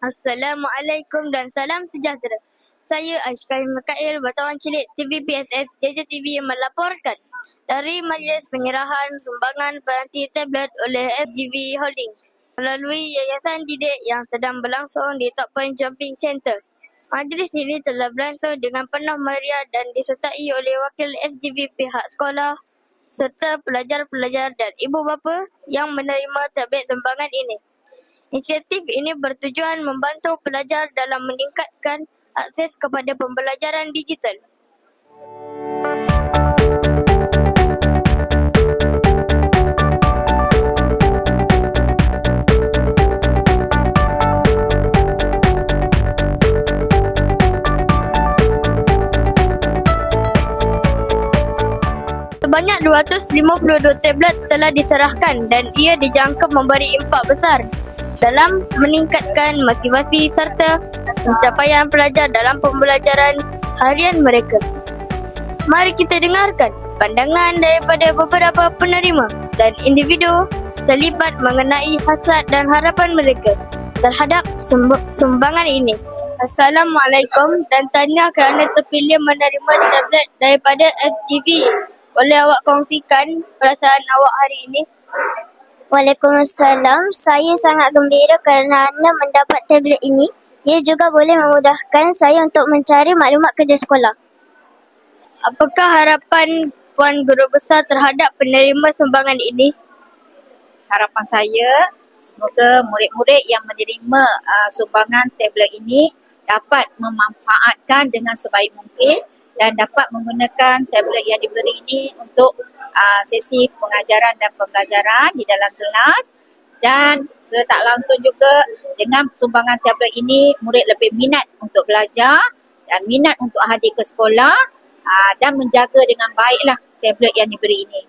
Assalamualaikum dan salam sejahtera. Saya Aishka Mikael, wartawan cilik TVPSS JJTV melaporkan dari Majlis Penyerahan Sumbangan Peranti Tablet oleh FGV Holdings melalui Yayasan Didik yang sedang berlangsung di Top Point Jumping Center. Majlis ini telah berlangsung dengan penuh meriah dan disertai oleh wakil FGV pihak sekolah serta pelajar-pelajar dan ibu bapa yang menerima tablet sumbangan ini. Inisiatif ini bertujuan membantu pelajar dalam meningkatkan akses kepada pembelajaran digital. Sebanyak 252 tablet telah diserahkan dan ia dijangka memberi impak besar dalam meningkatkan motivasi serta pencapaian pelajar dalam pembelajaran harian mereka. Mari kita dengarkan pandangan daripada beberapa penerima dan individu terlibat mengenai hasrat dan harapan mereka terhadap sumbangan ini. Assalamualaikum dan tahniah kerana terpilih menerima tablet daripada FGV. Boleh awak kongsikan perasaan awak hari ini? Waalaikumsalam. Saya sangat gembira kerana mendapat tablet ini. Ia juga boleh memudahkan saya untuk mencari maklumat kerja sekolah. Apakah harapan Puan Guru Besar terhadap penerima sumbangan ini? Harapan saya semoga murid-murid yang menerima sumbangan tablet ini dapat memanfaatkan dengan sebaik mungkin dan dapat menggunakan tablet yang diberi ini untuk sesi pengajaran dan pembelajaran di dalam kelas, dan secara tak langsung juga dengan sumbangan tablet ini murid lebih minat untuk belajar dan minat untuk hadir ke sekolah dan menjaga dengan baiklah tablet yang diberi ini.